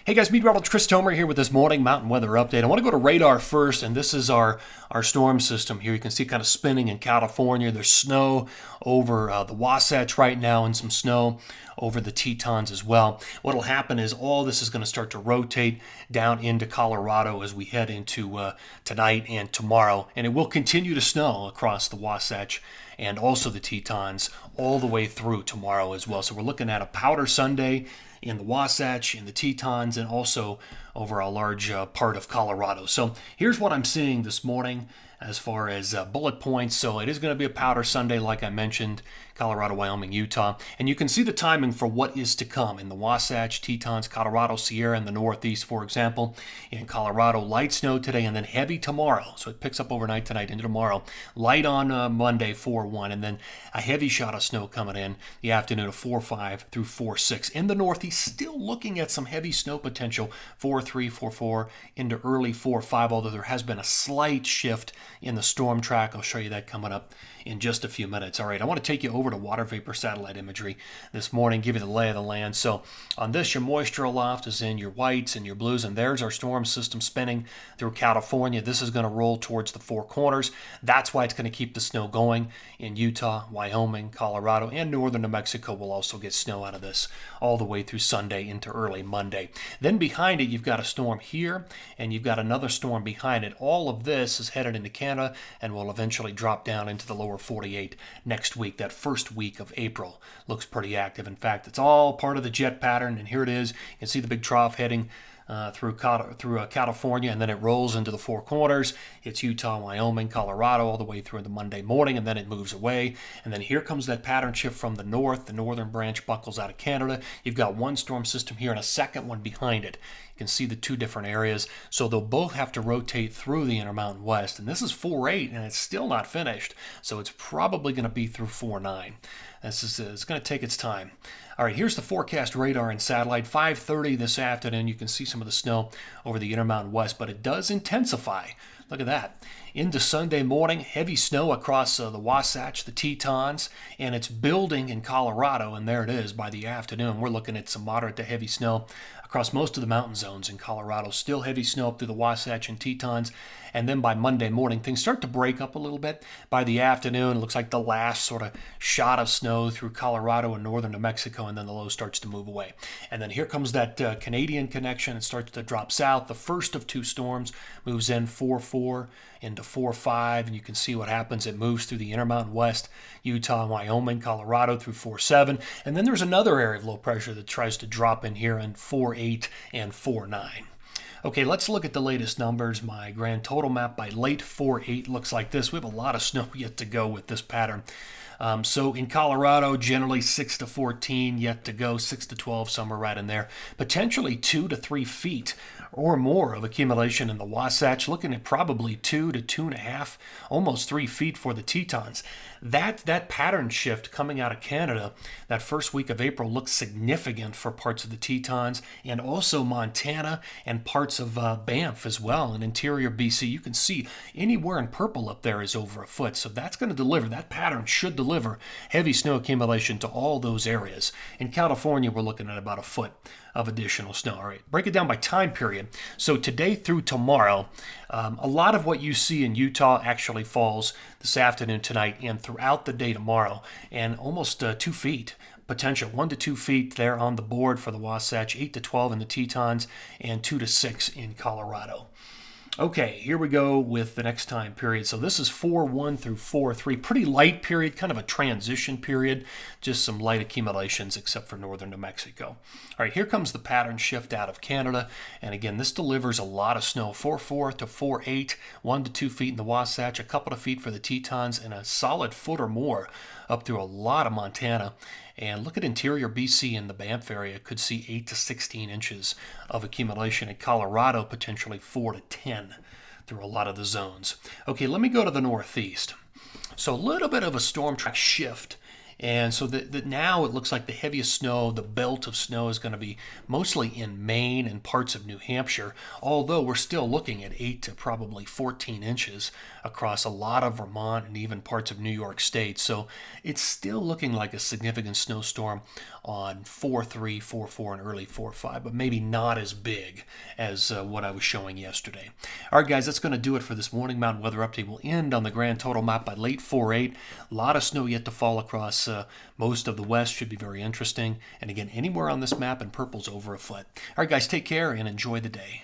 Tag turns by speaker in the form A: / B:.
A: Hey guys, Meteorologist Chris Tomer here with this morning mountain weather update. I want to go to radar first, and this is our storm system here. You can see it kind of spinning in California. There's snow over the Wasatch right now and some snow over the Tetons as well. What will happen is all this is going to start to rotate down into Colorado as we head into tonight and tomorrow, and it will continue to snow across the Wasatch and also the Tetons all the way through tomorrow as well. So we're looking at a powder Sunday in the Wasatch, in the Tetons, and also over a large part of Colorado. So here's what I'm seeing this morning as far as bullet points. So it is going to be a powder Sunday, like I mentioned, Colorado, Wyoming, Utah. And you can see the timing for what is to come in the Wasatch, Tetons, Colorado, Sierra, and the Northeast, for example. In Colorado, light snow today and then heavy tomorrow. So it picks up overnight tonight into tomorrow. Light on Monday, 4-1, and then a heavy shot of snow coming in the afternoon of 4-5 through 4-6. In the Northeast, still looking at some heavy snow potential, 4-3, 4-4 into early 4-5, although there has been a slight shift in the storm track. I'll show you that coming up in just a few minutes. All right, I want to take you over to water vapor satellite imagery this morning, give you the lay of the land. So on this, your moisture aloft is in your whites and your blues, and there's our storm system spinning through California. This is going to roll towards the Four Corners. That's why it's going to keep the snow going in Utah, Wyoming, Colorado, and northern New Mexico. Will also get snow out of this all the way through Sunday into early Monday. Then behind it, you've got a storm here, and you've got another storm behind it. All of this is headed into Canada and will eventually drop down into the lower 48 next week. That first week of April looks pretty active. In fact, it's all part of the jet pattern, and here it is. You can see the big trough heading through California, and then it rolls into the Four Corners. It's Utah, Wyoming, Colorado, all the way through the Monday morning, and then it moves away. And then here comes that pattern shift from the north. The northern branch buckles out of Canada. You've got one storm system here and a second one behind it. You can see the two different areas. So they'll both have to rotate through the Intermountain West. And this is 4-8, and it's still not finished. So it's probably going to be through 4-9. It's going to take its time. All right, here's the forecast radar and satellite. 5:30 this afternoon. You can see some of the snow over the Intermountain West, but it does intensify. Look at that. Into Sunday morning, heavy snow across the Wasatch, the Tetons, and it's building in Colorado, and there it is by the afternoon. We're looking at some moderate to heavy snow across most of the mountain zones in Colorado. Still heavy snow up through the Wasatch and Tetons, and then by Monday morning, things start to break up a little bit. By the afternoon, it looks like the last sort of shot of snow through Colorado and northern New Mexico, and then the low starts to move away. And then here comes that Canadian connection. It starts to drop south. The first of two storms moves in 4-4 into 4-5, and you can see what happens. It moves through the Intermountain West, Utah, Wyoming, Colorado through 4-7, and then there's another area of low pressure that tries to drop in here in 4-8 and 4-9. Okay, let's look at the latest numbers. My grand total map by late 4-8 looks like this. We have a lot of snow yet to go with this pattern. So in Colorado, generally 6 to 14 yet to go, 6 to 12, somewhere right in there. Potentially 2 to 3 feet or more of accumulation in the Wasatch, looking at probably 2 to 2.5, almost 3 feet for the Tetons. That pattern shift coming out of Canada, that first week of April, looks significant for parts of the Tetons and also Montana and parts of Banff as well, and interior BC. You can see anywhere in purple up there is over a foot. So that's going to deliver, that pattern should deliver heavy snow accumulation to all those areas. In California, we're looking at about a foot of additional snow. All right, break it down by time period. So today through tomorrow, a lot of what you see in Utah actually falls this afternoon, tonight, and throughout the day tomorrow, and almost 2 feet potential, 1 to 2 feet there on the board for the Wasatch, 8 to 12 in the Tetons, and 2 to 6 in Colorado. Okay, here we go with the next time period. So this is 4-1 through 4-3. Pretty light period, kind of a transition period. Just some light accumulations except for northern New Mexico. All right, here comes the pattern shift out of Canada. And again, this delivers a lot of snow. 4-4 to 4-8, 1 to 2 feet in the Wasatch, a couple of feet for the Tetons, and a solid foot or more up through a lot of Montana. And look at interior BC in the Banff area. Could see 8 to 16 inches of accumulation. In Colorado, potentially 4 to 10 through a lot of the zones. Okay, let me go to the Northeast. So a little bit of a storm track shift And so that now it looks like the heaviest snow, the belt of snow, is going to be mostly in Maine and parts of New Hampshire, although we're still looking at 8 to probably 14 inches across a lot of Vermont and even parts of New York State. So it's still looking like a significant snowstorm on 4-3, 4-4, and early 4-5, but maybe not as big as what I was showing yesterday. All right, guys, that's going to do it for this morning mountain weather update. We'll end on the grand total map by late 4-8. A lot of snow yet to fall across most of the west. Should be very interesting. And again, anywhere on this map in purple's over a foot. All right, guys, take care and enjoy the day.